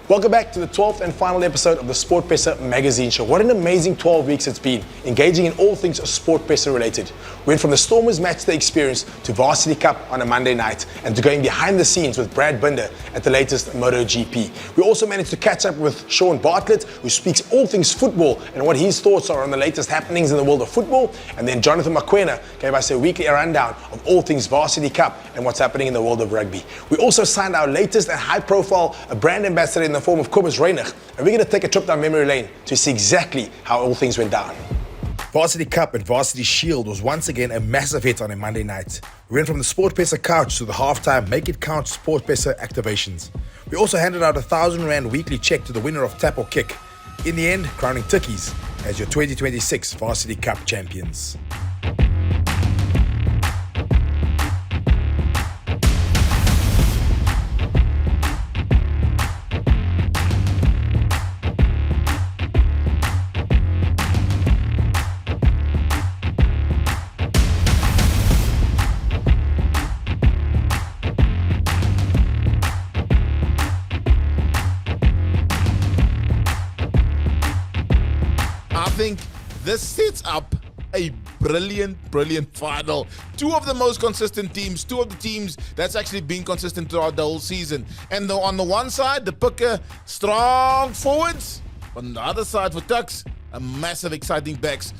Welcome back to the 12th and final episode of the SportPesa Magazine Show. What an amazing 12 weeks it's been, engaging in all things SportPesa related. We went from the Stormers matchday experience to Varsity Cup on a Monday night and to going behind the scenes with Brad Binder at the latest MotoGP. We also managed to catch up with Sean Bartlett, who speaks all things football and what his thoughts are on the latest happenings in the world of football. And then Jonathan Mokoena gave us a weekly rundown of all things Varsity Cup and what's happening in the world of rugby. We also signed our latest and high-profile brand ambassador in the form of Kobus Reinach, and we're going to take a trip down memory lane to see exactly how all things went down. Varsity Cup and Varsity Shield was once again a massive hit on a Monday night. We went from the SportPesa couch to the halftime Make It Count SportPesa activations. We also handed out a R1,000 weekly check to the winner of Tap or Kick. In the end, crowning Tikkies as your 2026 Varsity Cup champions. I think this sets up a brilliant final. Two of the most consistent teams, two of the teams that's actually been consistent throughout the whole season. And on the one side, the Picker, strong forwards. On the other side for Tuks, a massive exciting backs.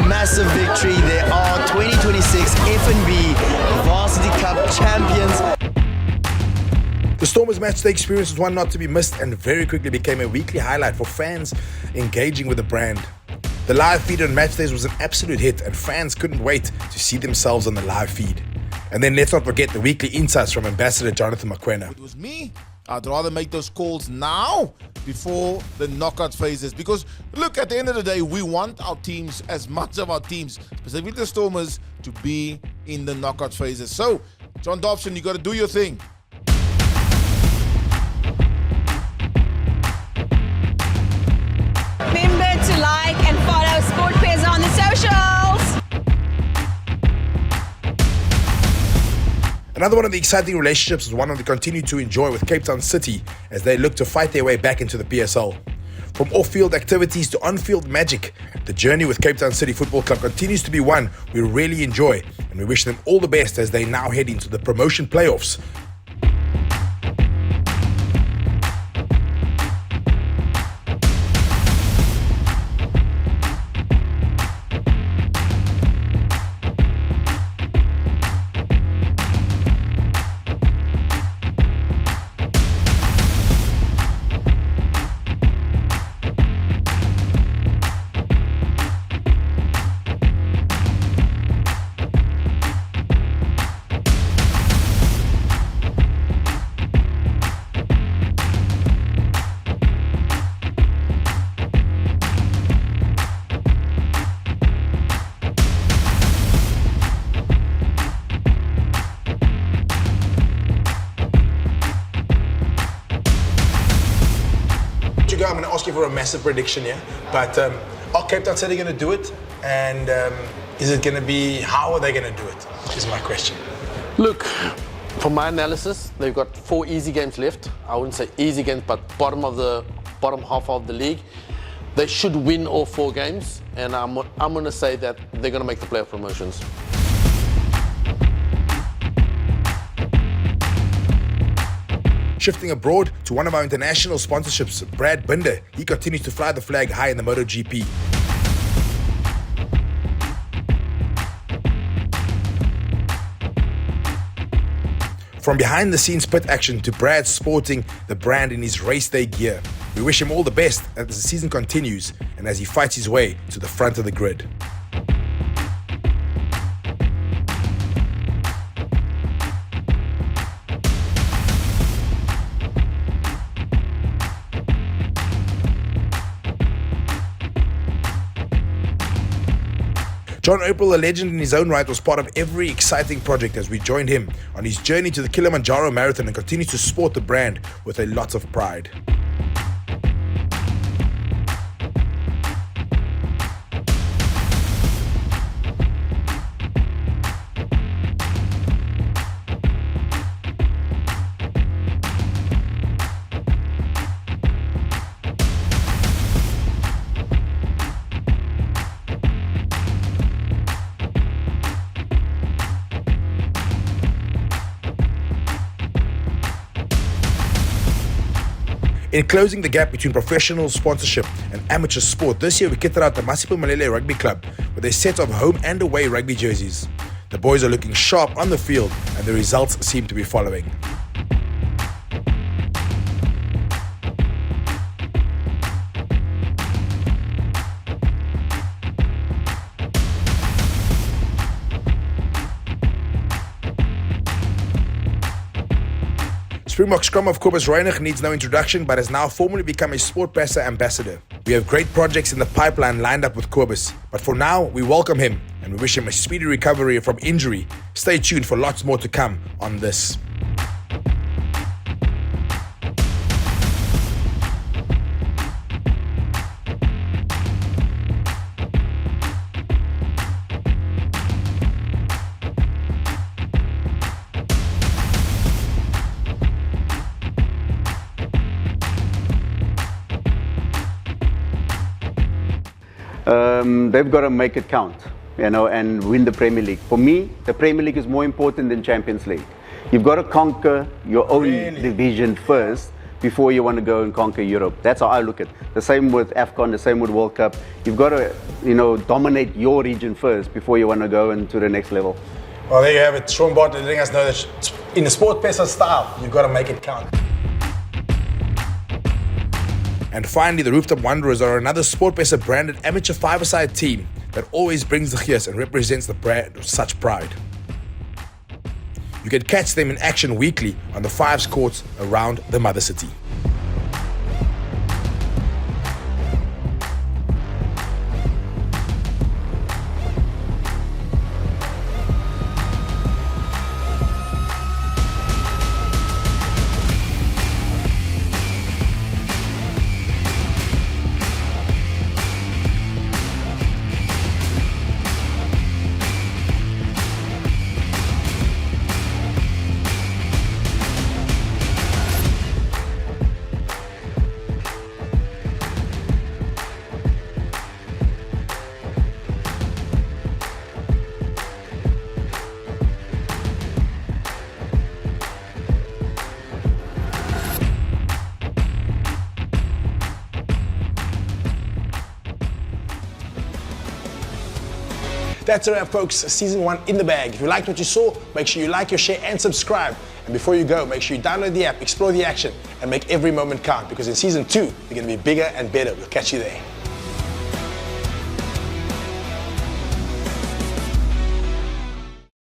Massive victory. They are 2026 F&B Varsity Cup champions. The Stormers matchday experience was one not to be missed and very quickly became a weekly highlight for fans engaging with the brand. The live feed on matchdays was an absolute hit and fans couldn't wait to see themselves on the live feed. And then let's not forget the weekly insights from Ambassador Jonathan Mokoena. It was me. I'd rather make those calls now before the knockout phases. Because, look, at the end of the day, we want our teams, as much of our teams, specifically the Stormers, to be in the knockout phases. So, John Dobson, you got to do your thing. Remember to like and follow SportPesa on the socials. Another one of the exciting relationships is one that we continue to enjoy with Cape Town City as they look to fight their way back into the PSL. From off-field activities to on-field magic, the journey with Cape Town City Football Club continues to be one we really enjoy, and we wish them all the best as they now head into the promotion playoffs. I'm going to ask you for a massive prediction here, but are Cape Town City going to do it? And is it going to be, how are they going to do it, is my question. Look, from my analysis, they've got 4 easy games left. I wouldn't say easy games, but bottom half of the league. They should win all 4 games, and I'm going to say that they're going to make the playoff promotions. Shifting abroad to one of our international sponsorships, Brad Binder. He continues to fly the flag high in the MotoGP. From behind the scenes pit action to Brad sporting the brand in his race day gear. We wish him all the best as the season continues and as he fights his way to the front of the grid. John Opel, a legend in his own right, was part of every exciting project as we joined him on his journey to the Kilimanjaro Marathon and continues to sport the brand with a lot of pride. In closing the gap between professional sponsorship and amateur sport, this year we kitted out the Masipo Malele Rugby Club with a set of home and away rugby jerseys. The boys are looking sharp on the field and the results seem to be following. Springbok scrum of Kobus Reinig needs no introduction but has now formally become a SportPesa ambassador. We have great projects in the pipeline lined up with Kobus, but for now we welcome him and we wish him a speedy recovery from injury. Stay tuned for lots more to come on this. They've got to make it count, and win the Premier League. For me, the Premier League is more important than Champions League. You've got to conquer your own division first before you want to go and conquer Europe. That's how I look at it. The same with AFCON, the same with World Cup. You've got to, dominate your region first before you want to go into the next level. Well, there you have it. Sean Bott letting us know that in the SportPesa style, you've got to make it count. And finally, the Rooftop Wanderers are another SportPesa branded amateur five-a-side team that always brings the gears and represents the brand with such pride. You can catch them in action weekly on the Fives courts around the Mother City. That's a wrap, folks. Season 1 in the bag. If you liked what you saw, make sure you like, share, and subscribe. And before you go, make sure you download the app, explore the action, and make every moment count. Because in Season 2, we're going to be bigger and better. We'll catch you there.